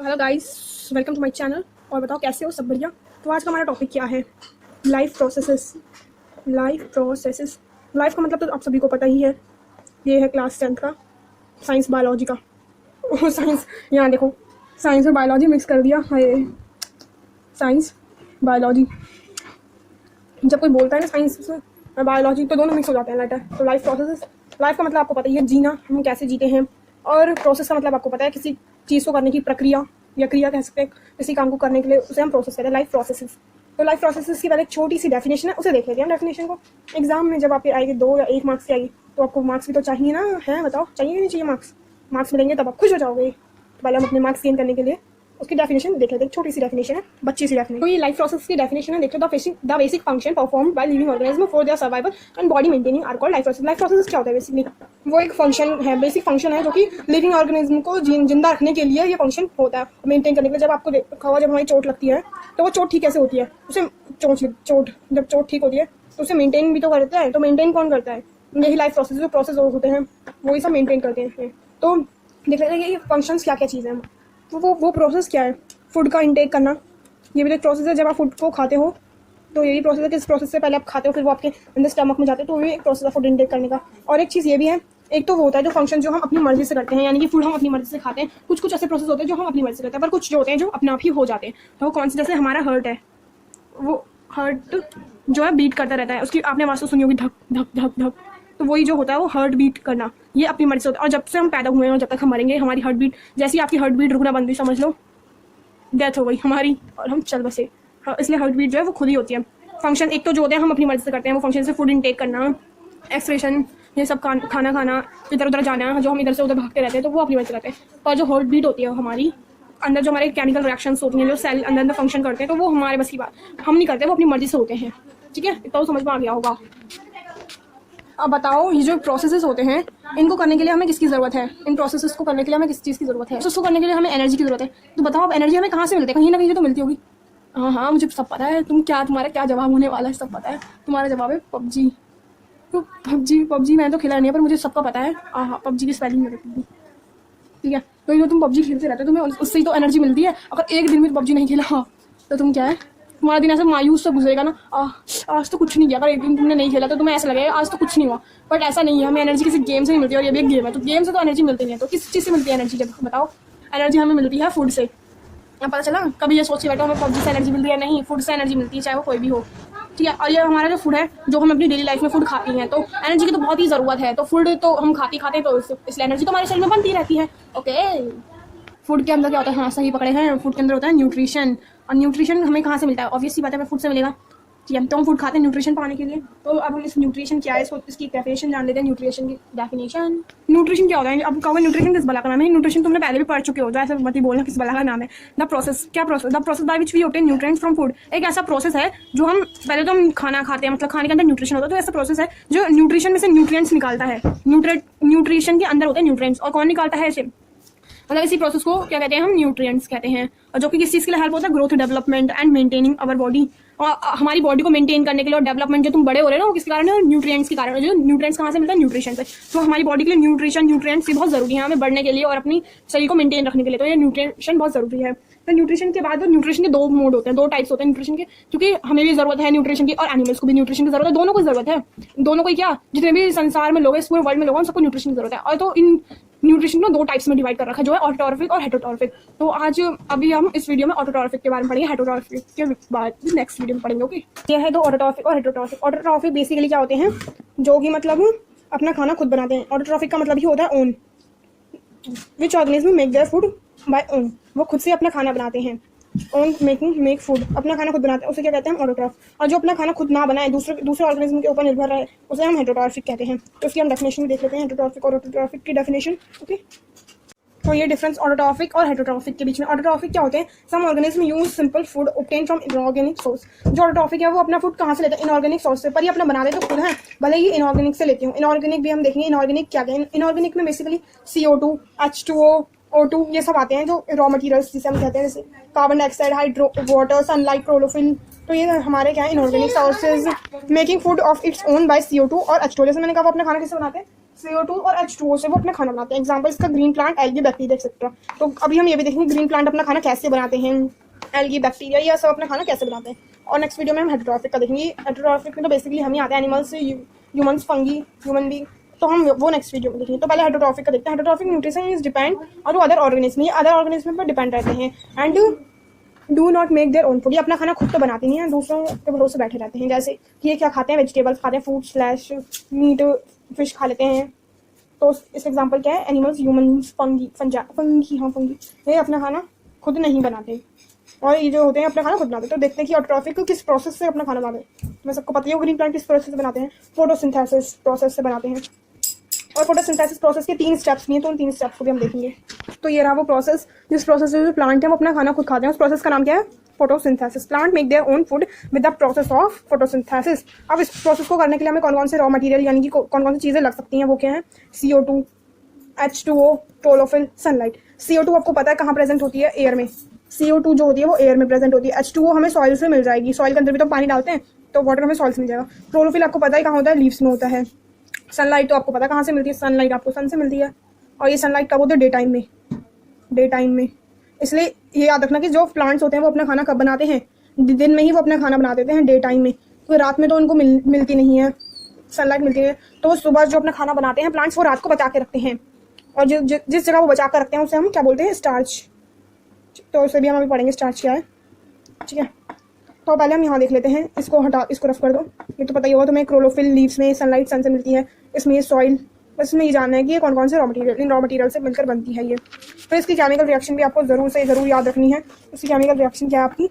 Hello guys, welcome to my channel. और बताओ कैसे हो, सब बढ़िया। तो आज का हमारा टॉपिक क्या है? Life processes. लाइफ का मतलब तो आप सभी को पता ही है। ये है क्लास 10th का साइंस बायोलॉजी का। साइंस, यहाँ देखो, साइंस और बायोलॉजी मिक्स कर दिया है। साइंस बायोलॉजी, जब कोई बोलता है ना साइंस और बायोलॉजी तो दोनों मिक्स हो जाते हैं लेटर। तो लाइफ प्रोसेसेस, लाइफ का मतलब आपको पता ही है, जीना, हम कैसे जीते हैं। और प्रोसेस का मतलब आपको पता है, किसी चीज़ को करने की प्रक्रिया या क्रिया कह सकते हैं। किसी काम को करने के लिए उसे हम प्रोसेस कहते हैं, लाइफ प्रोसेसेस। तो लाइफ प्रोसेसेस की पहले एक छोटी सी डेफिनेशन है, उसे देख लेते हैं हम डेफिनेशन को। एग्जाम में जब आपके आएगी 2 या 1 मार्क्स की आएगी तो आपको मार्क्स भी तो चाहिए ना, है बताओ, चाहिए कि नहीं चाहिए? मार्क्स मिलेंगे तब आप खुश हो जाओगे। तो पहले हम अपने मार्क्स गेन करने के लिए उसकी डेफिनेशन देख लेते हैं। छोटी सी डेफिनेशन है, बच्ची सी डेफिनेशन। तो ये लाइफ प्रोसेस की डेफिनेशन है। देखो, the basic function performed by living organism for their survival and body maintaining are called life process. Life process क्या होता है? बेसिकली वो एक फंक्शन है, बेसिक फंक्शन है, जो कि लिविंग ऑर्गेनिज्म को जिंदा रखने के लिए ये फंक्शन होता है, मेंटेन करने के लिए। जब आपको देखा होगा, जब हमारी चोट लगती है तो वो चोट ठीक कैसे होती है? उसे जब चोट ठीक होती है तो उसे मेंटेन भी तो करता है। तो मेंटेन कौन करता है? यही लाइफ प्रोसेस, जो प्रोसेस होते हैं वही सब मेंटेन करते हैं। तो देख लेते हैं कि ये फंक्शंस क्या क्या चीज़ें हैं। तो वो प्रोसेस क्या है? फूड का इंटेक करना, ये भी एक प्रोसेस है। जब आप फूड को खाते हो तो यही प्रोसेस है कि इस प्रोसेस से पहले आप खाते हो, फिर वो आपके अंदर स्टमक में जाते हो, तो ये एक प्रोसेस है फूड इंटेक करने का। और एक चीज़ ये भी है, एक तो वो होता है जो फंक्शन जो हम अपनी मर्जी से करते हैं, यानी कि फूड हम अपनी मर्जी से खाते हैं। कुछ ऐसे प्रोसेस होते हैं जो हम अपनी मर्जी से करते हैं, पर कुछ जो होते हैं जो अपने आप ही हो जाते हैं। तो वो कौन से? जैसे हमारा हार्ट है, वो हार्ट जो है बीट करता रहता है, उसकी आपने आवाज़ तो सुनी होगी, धक धक धक धक। तो वही जो होता है वो हार्ट बीट करना, ये अपनी मर्जी से होता है। और जब से हम पैदा हुए हैं और जब तक हम मरेंगे, हमारी हार्ट बीट, जैसी आपकी हार्ट बीट रुकना बंद हुई, समझ लो डेथ हो गई हमारी और हम चल बसे। इसलिए हार्ट बीट जो है वो खुद ही होती है। फंक्शन एक तो जो होते हैं हम अपनी मर्जी से करते हैं, वो फंक्शन से फूड इंटेक करना, एक्सप्रेशन, ये सब खाना खाना, इधर उधर जाना, जो हम इधर से उधर भागते रहते हैं, तो वो अपनी मर्जी से करते हैं। और जो हार्ट बीट होती है हमारी अंदर, जो हमारे केमिकल रिएक्शंस होती हैं, जो सेल अंदर फंक्शन करते हैं, तो वो हमारे बस की बात हम नहीं करते, वो अपनी मर्जी से होते हैं। ठीक है, इतना तो समझ में आ गया होगा। अब बताओ, ये जो प्रोसेसेस होते हैं इनको करने के लिए हमें किसकी ज़रूरत है? इन प्रोसेसेस को करने के लिए हमें किस चीज़ की ज़रूरत है? उसको करने के लिए हमें एनर्जी की ज़रूरत है। तो बताओ, अब एनर्जी हमें कहाँ से मिलती है? कहीं ना कहीं तो मिलती होगी। हाँ, मुझे सब पता है। तुम्हारा क्या जवाब होने वाला है, सब पता है। तुम्हारा जवाब है पबजी। तो पबजी मैंने तो खेला नहीं है, पर मुझे सबका पता है। हाँ, पबजी की स्पेलिंग में रखती। ठीक है, तो ये तुम पबजी खेलते रहते हो, तुम्हें उससे ही तो एनर्जी मिलती है। अगर एक दिन में पबजी नहीं खेला तो तुम क्या है, तुम्हारा दिन ऐसे मायूस से गुजरेगा ना, आज तो कुछ नहीं किया। अगर एक दिन तुमने नहीं खेला तो तुम्हें ऐसा लगेगा आज तो कुछ नहीं हुआ। बट ऐसा नहीं है, हमें एनर्जी किसी गेम से नहीं मिलती, और ये भी एक गेम है। तो गेम से तो एनर्जी मिलती नहीं है, तो किस चीज़ से मिलती है एनर्जी? जब बताओ, एनर्जी हमें मिलती है फूड से। अब पता चला? कभी ये सोच के बैठो हमें पबजी से एनर्जी मिलती है, नहीं, फूड से एनर्जी मिलती है, चाहे वो कोई भी हो। ठीक है, और ये हमारा जो फूड है, जो हम अपनी डेली लाइफ में फूड खाते हैं, तो एनर्जी की तो बहुत ही ज़रूरत है। तो फूड तो हम खाते हैं, तो इसलिए एनर्जी तो हमारे शरीर में बनती रहती है। ओके, फूड के अंदर क्या होता है? हाँ, सही पकड़े हैं, फूड के अंदर होता है न्यूट्रिशन। और न्यूट्रिशन हमें कहाँ से मिलता है? ऑब्वियसली बात है, हमें फूड से मिलेगा। ठीक है, तो हम फूड खाते हैं न्यूट्रिशन पाने के लिए। तो अब हम इस न्यूट्रिशन क्या है, इसकी डेफिनेशन जान लेते हैं। न्यूट्रिशन की डेफिनेशन, न्यूट्रिशन क्या होता है? अब कहोगे न्यूट्रिशन किस बला का नाम है? न्यूट्रिशन तुमने पहले भी पढ़ चुके हो, ऐसे मत ही बोलना किस बला का नाम है। The process by which we obtain nutrients from food. एक ऐसा प्रोसेस है जो हम पहले तो हम खाना खाते हैं, मतलब खाने के अंदर न्यूट्रिशन होता है। तो ऐसा प्रोसेस है जो न्यूट्रिशन में से न्यूट्रिएंट्स निकालता है। न्यूट्रिशन के अंदर होते हैं न्यूट्रिएंट्स, और कौन निकालता है इसे? मतलब इसी प्रोसेस को क्या कहते हैं? हम न्यूट्रिएंट्स कहते हैं। और जो कि किस चीज़ के लिए हेल्प होता है? Growth, development and maintaining our body. और हमारी बॉडी को मेंटेन करने के लिए, और डेवलपमेंट, जो तुम बड़े हो रहे हो ना, वो किसके कारण है? न्यूट्रिएंट्स के कारण। जो न्यूट्रिएंट्स कहाँ से मिलता है? न्यूट्रिशन से। तो हमारी बॉडी के लिए न्यूट्रिएंट्स बहुत जरूरी है, हमें बढ़ने के लिए और अपनी शरीर को मेंटेन रखने के लिए। तो ये न्यूट्रिशन बहुत जरूरी है। तो न्यूट्रिशन के बाद न्यूट्रिशन के 2 मोड होते हैं, 2 टाइप्स होते हैं न्यूट्रिशन के, क्योंकि हमें भी जरूरत है न्यूट्रिशन की, और एनिमल्स को भी न्यूट्रिशन की जरूरत है। दोनों को जरूरत है, दोनों को। क्या, जितने भी संसार में लोग हैं, इस पूरे वर्ल्ड में लोग हैं, सबको न्यूट्रिशन की जरूरत है। और तो इन न्यूट्रिशन को 2 टाइप्स में डिवाइड कर रखा है, जो है ऑटोट्रॉफिक और हेटेरोट्रॉफिक। तो आज अभी हम इस वीडियो में ऑटोट्रॉफिक के बारे में पढ़ेंगे, हेटेरोट्रॉफिक के बाद नेक्स्ट वीडियो में पढ़ेंगे। ओके, यह है 2 ऑटोट्रॉफिक और हेटेरोट्रॉफिक। ऑटोट्रॉफिक बेसिकली क्या होते हैं? जो कि मतलब अपना खाना खुद बनाते हैं। ऑटोट्रॉफिक का मतलब ही होता है own, which organism make their food by own. वो खुद से अपना खाना बनाते हैं। ओन मेक फूड, अपना खाना खुद बनाते हैं, उसे क्या कहते हैं? हम ऑटोट्रॉफ। और जो अपना खाना खुद ना बनाए, दूसरे ऑर्गेनिज्म के ऊपर निर्भर रहे, उसे हम हेटेरोट्रॉफिक कहते हैं। तो उसकी हम डेफिनेशन भी देख लेते हैं, हेटेरोट्रॉफिक और ऑटोट्रॉफिक की डेफिनेशन। ओके, तो ये डिफरेंस ऑटोट्रॉफिक और हेटेरोट्रॉफिक के बीच में। ऑटोट्रॉफिक क्या होते हैं? Some organism use simple food obtain from inorganic source. जो ऑटोट्रॉफिक है वो अपना फूड कहाँ से लेते हैं? इनऑर्गेनिक सोर्स से। पर ये अपना बनाते तो खुद है, भले ही इनऑर्गेनिक से लेते हो। इनऑर्गेनिक भी हम देखेंगे, इनऑर्गेनिक क्या है? इनऑर्गेनिक में बेसिकली CO2, H2O, O2 ये सब आते हैं, जो रॉ मटेरियल्स जिसे हम कहते हैं, जैसे carbon dioxide, hydro water, sunlight, chlorophyll. तो ये हमारे क्या है? Inorganic sources. Making food of its own by CO2 और H2O। जैसे मैंने कहा, वो अपना खाना किससे बनाते हैं? CO2 और H2O से वो अपना खाना बनाते हैं। एग्जाम्पल इसका green plant, algae, bacteria etcetera. तो अभी हम ये भी देखेंगे ग्रीन प्लांट अपना खाना कैसे बनाते हैं, एल्गी, बैक्टीरिया, ये सब अपना खाना कैसे बनाते हैं। और नेक्स्ट वीडियो में हम हेटेरोट्रॉफिक का देखेंगे। हेटेरोट्रॉफिक में तो बेसिकली हम ही आते हैं, animals, humans, fungi, human being, तो हम वो नेक्स्ट वीडियो में देखेंगे। तो पहले हेटेरोट्रॉफिक का देखते हैं। हेटेरोट्रॉफिक न्यूट्रिशन इज डिपेंड और अदर ऑर्गेनिज्म, ये अदर ऑर्गेनिज्म पर डिपेंड रहते हैं and do not make their own food. ये अपना खाना खुद तो बनाते नहीं हैं, दूसरों के भरोसे बैठे रहते हैं। जैसे कि ये क्या खाते हैं, वेजिटेबल्स खाते हैं, फ्रूट स्लैश मीट, फिश खा लेते हैं। तो इस एग्जांपल क्या है, एनिमल्स, ह्यूमंस, फंगी, फंगी, ये अपना खाना खुद नहीं बनाते और ये जो होते हैं अपना खाना खुद बनाते हैं। तो देखते हैं कि ऑटोट्रॉफिक किस प्रोसेस से अपना खाना बनाते हैं। मैं सबको पता ही हो ग्रीन प्लांट किस प्रोसेस से बनाते हैं, फोटोसिंथेसिस प्रोसेस से बनाते हैं। और फोटोसिंथेसिस प्रोसेस के 3 स्टेप्स भी हैं, तो उन 3 स्टेप्स को भी हम देखेंगे। तो ये रहा वो प्रोसेस, जिस प्रोसेस से जो प्लांट है वो अपना खाना खुद खाते हैं। उस प्रोसेस का नाम क्या है, photosynthesis. Plant make their own food with the process of photosynthesis. अब इस प्रोसेस को करने के लिए हमें कौन कौन से रॉ मटेरियल यानी कि कौन कौन सी चीज़ें लग सकती हैं, वो क्या है, CO2, H2O, chlorophyll, sunlight. CO2 आपको पता है कहाँ प्रेजेंट होती है, एयर में। CO2 जो होती है वो एयर में प्रेजेंट होती है। H2O हमें सॉइल से मिल जाएगी, सॉइल के अंदर भी तो पानी डालते हैं, तो वाटर हमें सॉइल से मिल जाएगा। क्लोरोफिल आपको पता है कहाँ होता है, लीव्स में होता है। सनलाइट तो आपको पता है कहाँ से मिलती है, सनलाइट आपको सन से मिलती है। और ये सनलाइट कब होती है, डे टाइम में। इसलिए ये याद रखना कि जो प्लांट्स होते हैं वो अपना खाना कब बनाते हैं, दिन में ही वो अपना खाना बना देते हैं, डे टाइम में। तो रात में तो उनको मिलती नहीं है, सनलाइट मिलती है, तो वो सुबह जो अपना खाना बनाते हैं प्लांट्स, वो रात को बचा के रखते हैं। और जिस जगह वो बचा कर रखते हैं उसे हम क्या बोलते हैं, स्टार्च। तो उसे भी हम अभी पढ़ेंगे स्टार्च क्या है, ठीक है। तो पहले हम यहाँ देख लेते हैं, इसको हटा, इसको रफ कर दो। ये तो पता ही होगा तुम्हें, क्लोरोफिल लीव्स में सनलाइट सन से मिलती है, इसमें ये सॉइल, बस इसमें ये जानना है कि ये कौन कौन से रॉ मटेरियल, इन रॉ मटेरियल से मिलकर बनती है ये। तो इसकी केमिकल रिएक्शन भी आपको ज़रूर याद रखनी है। इसकी केमिकल रिएक्शन क्या है आपकी,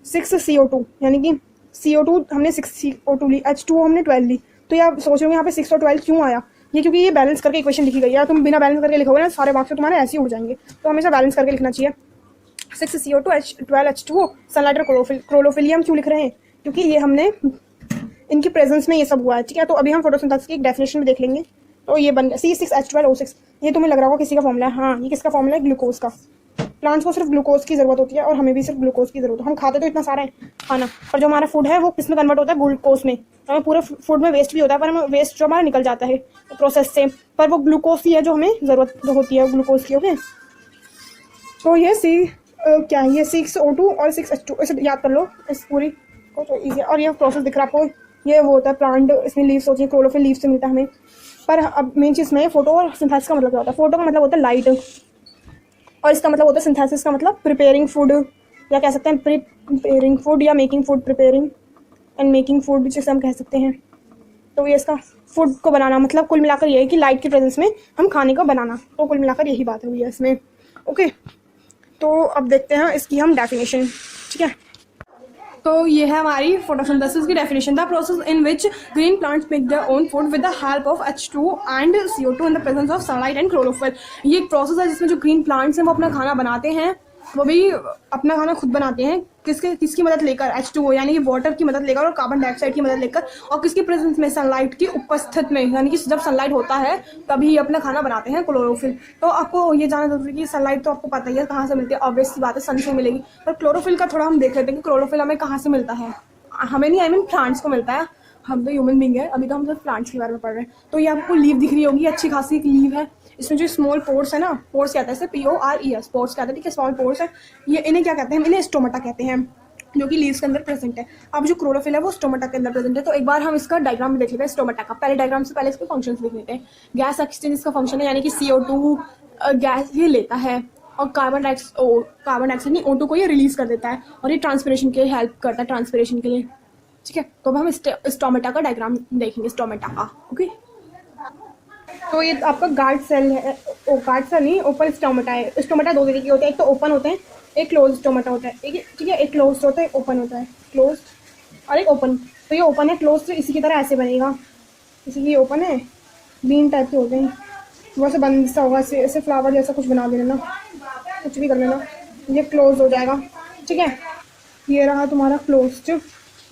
6CO2, यानी कि CO2 हमने 6CO2 ली, H2O हमने 12 ली। तो ये आप सोच रहे हो यहाँ पे 6 और 12 क्यों आया, ये क्योंकि ये बैलेंस करके इक्वेशन लिखी गई है। तुम बिना बैलेंस करके लिखोगे ना, सारे मार्क्स तुम्हारे ऐसे ही उड़ जाएंगे। तो हमेशा बैलेंस करके लिखना चाहिए। 6CO2, 12 H2O, सनलाइट और क्लोरोफिल। क्लोरोफिल हम क्यों लिख रहे हैं, क्योंकि ये हमने इनकी प्रेजेंस में ये सब हुआ है, ठीक है। तो अभी हम फोटोसिंथेसिस की एक डेफिनेशन भी देख लेंगे। तो ये बन गया C6H12O6। ये तुम्हें लग रहा होगा किसी का फॉर्मूला है, हाँ, ये किसका फॉर्मूला है, ग्लूकोज का। प्लांट्स को सिर्फ ग्लूकोज की जरूरत होती है और हमें भी सिर्फ ग्लूकोज की जरूरत है। हम खाते तो इतना सारा है खाना, पर जो हमारा फूड है वो किस में कन्वर्ट होता है, ग्लूकोज में। तो हमें पूरे फूड में वेस्ट भी होता है, पर हमें वेस्ट जो हमारा निकल जाता है प्रोसेस से, पर वो ग्लूकोज की है जो हमें जरूरत होती है, ग्लूकोज की। ओके, तो ये क्या है, ये 6O2 और 6H2, इसे याद कर लो इस पूरी को, तो ईजी। और ये प्रोसेस दिख रहा है आपको, ये वो होता है प्लांट, इसमें लीव्स होती है, क्लोरोफिल लीव से मिलता है हमें। पर अब मेन चीज़ में फोटो और सिंथेसिस का मतलब क्या होता है। फोटो का मतलब होता है लाइट, और इसका मतलब होता है सिंथेसिस का मतलब प्रिपेयरिंग फूड, या कह सकते हैं प्रिपेयरिंग फूड, या making food, preparing and making food जिसे हम कह सकते हैं। तो ये इसका फूड को बनाना मतलब कुल मिलाकर ये है कि लाइट की प्रेजेंस में हम खाने को बनाना। तो कुल मिलाकर यही बात हुई है इसमें। ओके, तो अब देखते हैं इसकी हम डेफिनेशन, ठीक है। तो ये है हमारी फोटोसिंथेसिस की definition, the process in which green plants make their own food with the help of H2 and CO2 in the presence of sunlight and chlorophyll. ये एक प्रोसेस है जिसमें जो ग्रीन प्लांट्स हैं वो अपना खाना बनाते हैं, वो भी अपना खाना खुद बनाते हैं। किसकी मदद लेकर, H2O यानी कि वाटर की मदद लेकर और कार्बन डाइऑक्साइड की मदद लेकर, और किसकी प्रेजेंस में, सनलाइट की उपस्थित में, यानी कि जब सनलाइट होता है तभी अपना खाना बनाते हैं, क्लोरोफिल। तो आपको ये जानना जरूरी है कि सनलाइट तो आपको पता ही है कहाँ से मिलती है, ऑब्वियस सी बात है सन से मिलेगी। पर क्लोरोफिल का थोड़ा हम देख लेते हैं कि क्लोरोफिल हमें कहाँ से मिलता है। हमें नहीं, आई मीन प्लांट्स को मिलता है। हम तो ह्यूमन बींग है, अभी तो हम सिर्फ प्लांट्स के बारे में पढ़ रहे हैं। तो ये आपको लीव दिख रही होगी, अच्छी खासी एक लीव है। इसमें जो स्मॉल पोर्स है ना, पोर्स कहते हैं इसे, PORES, पोर्स कहते हैं, ठीक है, स्मॉल पोर्स है ये। इन्हें क्या कहते हैं, इन्हें स्टोमेटा कहते हैं, जो कि लीव्स के अंदर प्रेजेंट है। अब जो क्लोरोफिल है वो स्टोमेटा के अंदर प्रेजेंट है। तो एक बार हम इसका डायग्राम देख लेते हैं स्टोमेटा का। पहले डायग्राम से पहले इसके फंक्शंस देख लेते हैं। गैस एक्सचेंज इसका फंक्शन है, यानी कि CO2 गैस ये लेता है और कार्बन डाइऑक्साइड नहीं, O2 को ये रिलीज कर देता है, और ये ट्रांसपिरेशन के हेल्प करता है, ट्रांसपिरेशन के लिए, ठीक है। तो अब हम स्टोमेटा का डायग्राम देखेंगे, स्टोमेटा का। ओके, तो ये आपका गार्ड सेल है, गार्ड सेल नहीं, ओपन स्टोमेटा है। स्टोमेटा 2 तरीके के होते हैं, एक तो ओपन होते हैं, एक क्लोज स्टोमेटा होता है, ठीक है। एक क्लोज होता है, ओपन होता है, क्लोज और एक ओपन। तो ये ओपन है, क्लोज तो इसी की तरह ऐसे बनेगा, इसी की ओपन है, बीन टाइप के होते हैं, वैसे बंद सा होगा, ऐसे फ्लावर जैसा कुछ बना देना, कुछ भी कर लेना, ये क्लोज हो जाएगा, ठीक है। ये रहा तुम्हारा क्लोज्ड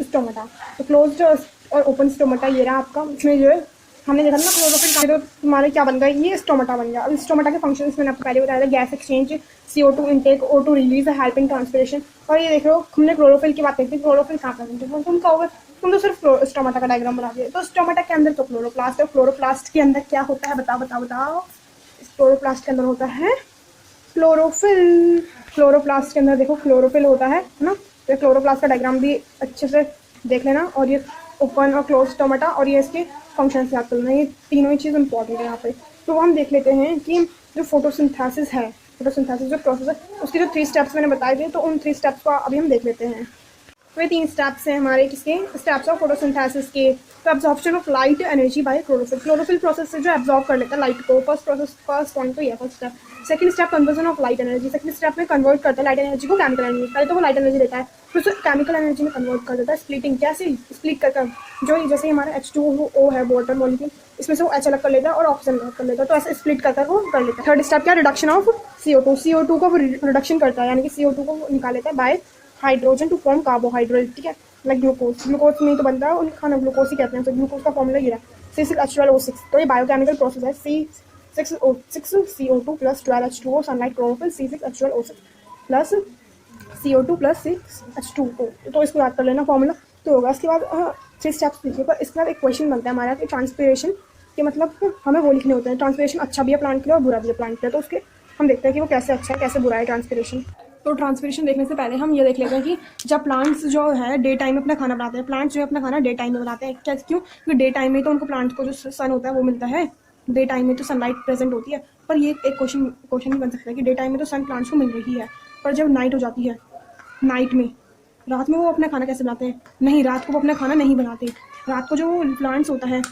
स्टोमेटा। तो क्लोज्ड और ओपन स्टोमेटा ये रहा आपका। इसमें जो है हमने देखा ना क्लोरोफिल का, तो तुम्हारे क्या बन गया, ये स्टोमेटा बन गया। अब स्टोमेटा के फंक्शंस मैंने आपको पहले बताया था, gas exchange, CO2 intake, O2 release, helping transpiration. और ये देख लो, हमने क्लोरोफिल की बात की थी, क्लोरोफिल कहाँ प्रेजेंट है, तुम कहोगे तुम तो सिर्फ स्टोमाटा का डायग्राम बना दिए। तो स्टोमाटा के अंदर तो क्लोरोप्लास्ट है, क्लोरोप्लास्ट के अंदर क्या होता है बताओ बताओ बताओ। क्लोरोप्लास्ट के अंदर होता है क्लोरोफिल। क्लोरोप्लास्ट के अंदर देखो क्लोरोफिल होता है ना। तो क्लोरोप्लास्ट का डायग्राम भी अच्छे से देख लेना, और ये ओपन और क्लोज स्टोमाटा और ये इसके फंक्शन याद कर लेना, ये तीनों ही चीज़ इंपॉर्टेंट है यहाँ पे। तो हम देख लेते हैं कि जो फोटोसिंथेसिस है, फोटोसिंथेसिस जो प्रोसेस है उसके जो 3 स्टेप्स मैंने बताए थे, तो उन 3 स्टेप्स को अभी हम देख लेते हैं। तो ये 3 स्टेप्स हैं हमारे किसके, स्टेप्स ऑफ फोटोसिंथेसिस के। तो absorption of light energy by chlorophyll, chlorophyll process से जो एब्जॉर्ब कर लेता है लाइट को। फर्स्ट पॉइंट तो ये first step. Second step conversion of light energy, second step में कन्वर्ट करता है लाइट एनर्जी को केमिकल एनर्जी। पहले तो वो लाइट एनर्जी देता है, फिर उसे केमिकल एनर्जी में कन्वर्ट कर देता है। स्प्लिटिंग, कैसे स्प्लिट करता है, जो जैसे हमारा H2O है वाटर मॉलिक्यूल, इसमें से वो H अलग कर लेता है और ऑक्सीजन अलग कर लेता है, तो ऐसे स्प्लिट कर वो कर लेता है। थर्ड स्टेप क्या, रिडक्शन ऑफ CO2, CO2 को रिडक्शन करता है, यानी कि CO2 को निकाल लेता है by hydrogen to form carbohydrate, ठीक है, लाइक ग्लूकोज। ग्लूकोज नहीं तो बनता है उनका खाना, ग्लूकोज ही कहते हैं। तो ग्लूकोज का फॉर्मूला ये है C6H12O6। तो ये बायोकेमिकल प्रोसेस है, C6CO2 plus 12H2O, sunlight chlorophyll, C6H12O6 plus CO2 plus 6H2O। तो इसको याद कर लेना फॉर्मूला तो होगा। इसके बाद 3 स्टेप्स लिखिए, पर इसके बाद एक क्वेश्चन बनता है हमारा कि ट्रांसपिरेशन के मतलब हमें वो लिखने होते हैं। ट्रांसपिरेशन अच्छा भी है प्लांट के लिए और बुरा भी है प्लांट के लिए, तो उसके हम देखते हैं कि वो कैसे अच्छा है कैसे बुरा है ट्रांसपिरेशन। तो ट्रांसपिरेशन देखने से पहले हम ये देख लेते हैं कि जब प्लांट्स जो है डे टाइम में अपना खाना बनाते हैं, प्लांट्स जो है अपना खाना डे टाइम में बनाते हैं, क्या क्यों, क्योंकि डे टाइम में तो उनको प्लांट्स को जो सन होता है वो मिलता है, डे टाइम में तो सनलाइट प्रेजेंट होती है। पर ये एक क्वेश्चन भी बन सकता है कि डे टाइम में तो सन प्लांट्स को मिल रही है, पर जब नाइट हो जाती है, नाइट में, रात में वो अपना खाना कैसे बनाते हैं, नहीं, रात को वो अपना खाना नहीं बनाते। रात को जो प्लांट्स होता है,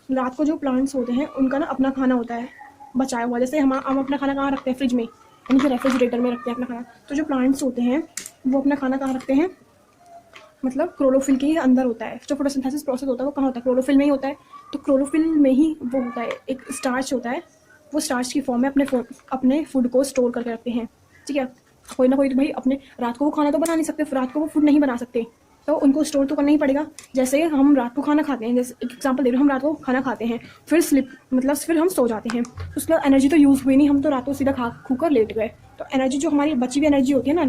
रात को जो प्लांट्स होते हैं उनका ना अपना खाना होता है बचाया हुआ। जैसे हम अपना खाना कहाँ रखते हैं, फ्रिज में, यानी कि रेफ्रिजरेटर में रखते हैं अपना खाना। तो जो प्लांट्स होते हैं वो अपना खाना कहाँ रखते हैं, मतलब क्लोरोफिल के अंदर होता है। जो फोटोसिंथेसिस प्रोसेस होता है वो कहाँ होता है, क्लोरोफिल में ही होता है। तो क्लोरोफिल में ही वो होता है, एक स्टार्च होता है, वो स्टार्च की फॉर्म में अपने फूड को स्टोर करके रखते हैं, ठीक है। कोई ना कोई तो भाई अपने रात को वो खाना तो बना नहीं सकते, रात को वो फूड नहीं बना सकते, तो उनको स्टोर तो करना ही पड़ेगा। जैसे हम रात को खाना खाते हैं, जैसे एक एग्जांपल दे रहे हो, हम रात को खाना खाते हैं, फिर फिर हम सो जाते हैं, उसके बाद एनर्जी तो यूज़ हुई नहीं, हम तो रात को सीधा खू कर लेट गए। तो एनर्जी जो हमारी बची हुई एनर्जी होती है ना,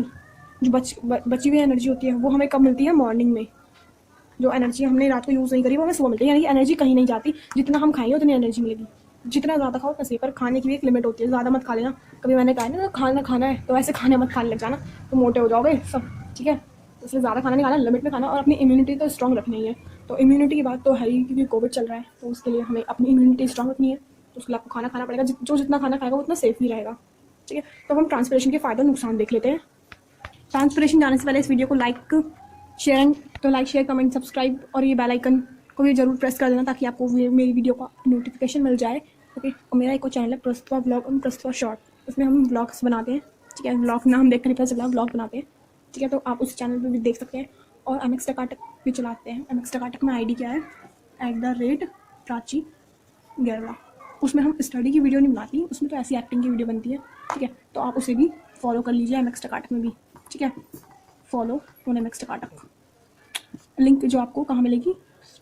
जो बची हुई एनर्जी होती है वो हमें कब मिलती है, मॉर्निंग में। जो एनर्जी हमने रात को यूज़ नहीं करी वो हमें सुबह मिलती है, यानी कि एनर्जी कहीं नहीं जाती, जितना हम खाएंगे उतनी एनर्जी मिलेगी। जितना ज़्यादा खाओ कैसे, पर खाने की भी एक लिमिट होती है, ज़्यादा मत खा लेना। कभी मैंने कहा ना खाना है तो ऐसे खाने मत खाने लग जाना, तो मोटे हो जाओगे सब, ठीक है। तो इसलिए ज़्यादा खाना नहीं खाना, लिमिट में खाना, और अपनी इम्यूनिटी तो स्ट्रॉन्ग रखनी ही है। तो इम्यूनिटी की बात तो है ही, क्योंकि कोविड चल रहा है, तो उसके लिए हमें अपनी इम्यूनिटी स्ट्रॉन्ग रखनी है, तो उसके लिए आपको खाना खाना पड़ेगा। जो जितना खाना खाएगा उतना सेफ भी रहेगा, ठीक है। तो हम ट्रांसपिरेशन के फ़ायदे और नुकसान देख लेते हैं। ट्रांसपिरेशन जाने से पहले इस वीडियो को लाइक शेयर कमेंट सब्सक्राइब और ये बेल आइकन को भी जरूर प्रेस कर देना, ताकि आपको मेरी वीडियो का नोटिफिकेशन मिल जाए, ओके। और मेरा एक और चैनल है प्रस्तुवा ब्लॉग और प्रस्तुवा शॉर्ट, उसमें हम ब्लॉग्स बनाते हैं, ठीक है। ब्लॉग नाम देख कर ही पता चला ब्लॉग बनाते हैं, ठीक है। तो आप उस चैनल पर भी देख सकते हैं। और MX टकाटक भी चलाते हैं। MX टकाटक में ID क्या है, @प्राची गैरला। उसमें हम स्टडी की वीडियो नहीं बनाती, उसमें तो ऐसी एक्टिंग की वीडियो बनती है, ठीक है। तो आप उसे भी फॉलो कर लीजिए, MX टकाटक में भी, ठीक है। फॉलो MX टकाटक। लिंक जो आपको कहाँ मिलेगी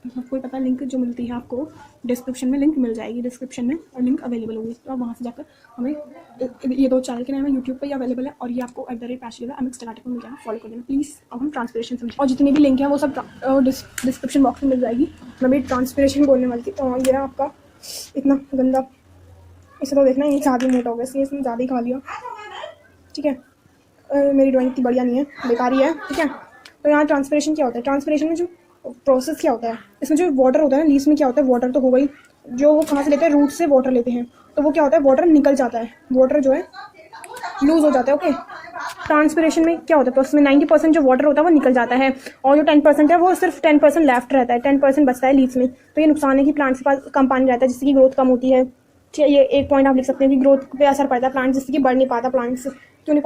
सबको ही पता है, लिंक जो मिलती है आपको डिस्क्रिप्शन में, लिंक मिल जाएगी डिस्क्रिप्शन में, और लिंक अवेलेबल होगी, तो आप वहाँ से जाकर हमें ये 2 चैनल के नाम है, यूट्यूब पर ही अवेलेबल है, और ये आपको @प्राची MX टकाटक में मिल जाएगा, फॉलो कर देना प्लीज़। अब हम ट्रांसपिरेशन समझें, और जितनी भी लिंक है वो सब डिस्क्रिप्शन बॉक्स में मिल जाएगी। मैं भी ट्रांसपिरेशन बोलने वाली थी, तो ये आपका इतना गंदा, इसे तो देखना ये ज़्यादा मोटा हो गया, इसलिए इसने ज़्यादा ही खा लिया, ठीक है। मेरी ड्राइंग इतनी बढ़िया नहीं है, बेकार ही है, ठीक है। तो यहाँ ट्रांसपिरेशन क्या होता है, ट्रांसपिरेशन में जो प्रोसेस क्या होता है, इसमें जो वाटर होता है ना, लीव्स में क्या होता है, वाटर तो हो गई, जो वो कहाँ से लेते हैं, रूट से वाटर लेते हैं, तो वो क्या होता है, वाटर निकल जाता है, वाटर जो है लूज हो जाता है, ओके। ट्रांसपिरेशन में क्या होता है, प्रोसेस में 90% जो वाटर होता है वो निकल जाता है, और जो 10% है वो सिर्फ 10% लेफ्ट रहता है, 10% बचता है लीव्स में। तो ये नुकसान है कि प्लांट्स के पास कम पानी रहता है, जिससे कि ग्रोथ कम होती है, ठीक है। ये एक पॉइंट आप लिख सकते हैं कि ग्रोथ पे असर पड़ता है प्लांट, जिससे कि बढ़ नहीं पाता प्लांट्स। क्यों नहीं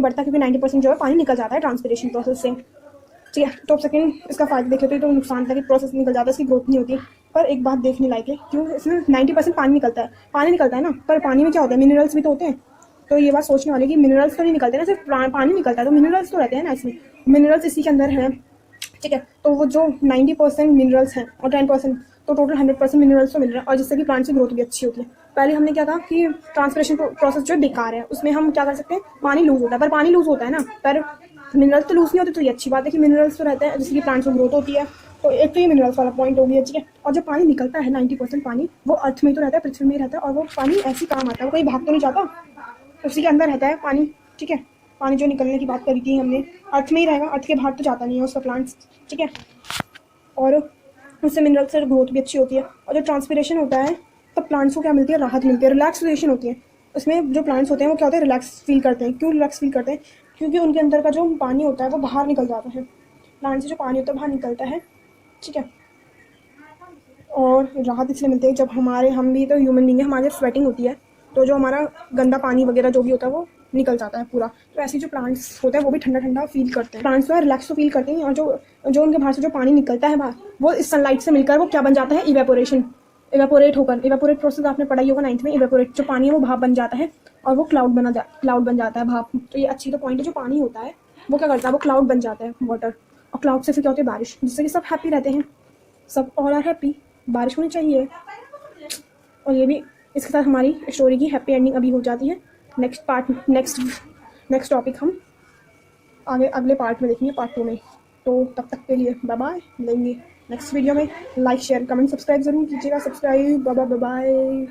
बढ़ता, क्योंकि 90% जो है पानी निकल जाता है ट्रांसपिरेशन प्रोसेस से, ठीक है। तो सेकंड इसका फायदा देखे तो नुकसान था कि प्रोसेस निकल जाता है, इसकी ग्रोथ नहीं होती। पर एक बात देखने लायक है, क्यों, इसमें 90% पानी निकलता है ना, पर पानी में क्या होता है, मिनरल्स भी तो होते हैं। तो ये बात सोचने वाली कि मिनरल्स तो नहीं निकलते ना, सिर्फ पानी निकलता है, तो मिनरल्स तो रहते हैं ना इसमें, मिनरल्स इसी के अंदर है, ठीक है। तो वो जो 90% मिनरल्स हैं और 10%, तो टोटल 100% मिनरल्स तो मिल रहा है, और जिससे कि प्लांट की ग्रोथ भी अच्छी होती है। पहले हमने क्या कहा कि ट्रांसपिरेशन प्रोसेस जो बेकार है, उसमें हम क्या कर सकते हैं, पानी लूज होता है, पर पानी लूज होता है ना, पर मिनरल्स तो लूज नहीं होते तो ये अच्छी बात है कि मिनरल्स तो रहते हैं, जैसे कि प्लांट्स में ग्रोथ होती है। तो एक तो ये मिनरल्स वाला पॉइंट हो गया, ठीक है। और जो पानी निकलता है 90% पानी वो अर्थ में तो रहता है, पृथ्वी में ही रहता है, और वो पानी ऐसे काम आता है, वो कहीं भाग तो नहीं जाता, उसी के अंदर रहता है पानी, ठीक है। पानी जो निकलने की बात करी थी हमने, अर्थ में ही रहेगा, अर्थ के बाहर तो जाता नहीं है उसका प्लांट्स, ठीक है। और उससे मिनरल्स से ग्रोथ भी अच्छी होती है। और जो ट्रांसपिरेशन होता है तब प्लांट्स को क्या मिलती है, राहत मिलती है, रिलैक्सेशन होती है। उसमें जो प्लांट्स होते हैं वो क्या होते हैं, रिलैक्स फील करते हैं। क्यों रिलैक्स फील करते हैं? क्योंकि उनके अंदर का जो पानी होता है वो बाहर निकल जाता है, प्लांट से जो पानी होता है बाहर निकलता है, ठीक है। और राहत इसलिए मिलती है जब हम भी तो ह्यूमन बींग है, हमारे स्वेटिंग होती है, तो जो हमारा गंदा पानी वगैरह जो भी होता है वो निकल जाता है पूरा। तो ऐसे जो प्लांट्स होते हैं वो भी ठंडा ठंडा फील करते हैं, प्लांट्स जो रिलैक्स तो फील करते हैं। और जो उनके बाहर से जो पानी निकलता है बाहर, वो इस सनलाइट से मिलकर वो क्या बन जाता है, इवेपोरेशन, इवेपोरेट होकर, इवेपोरेट प्रोसेस आपने पढ़ाई होगा 9th में। इवेपोरेट जो पानी है वो भाप बन जाता है और वो क्लाउड बन जाता है भाप। तो ये अच्छी तो पॉइंट है, जो पानी होता है वो क्या करता है, वो क्लाउड बन जाता है वाटर, और क्लाउड से फिर क्या होती है, बारिश, जिससे कि सब हैप्पी रहते हैं, सब ऑल आर हैप्पी, बारिश होनी चाहिए। और ये भी इसके साथ हमारी स्टोरी की हैप्पी एंडिंग अभी हो जाती है। नेक्स्ट टॉपिक हम आगे अगले पार्ट में देखेंगे, पार्ट 2 में। तो तब तक के लिए बाय बाय, मिलेंगे नेक्स्ट वीडियो में। लाइक शेयर कमेंट सब्सक्राइब जरूर कीजिएगा, सब्सक्राइब, बाय बाय।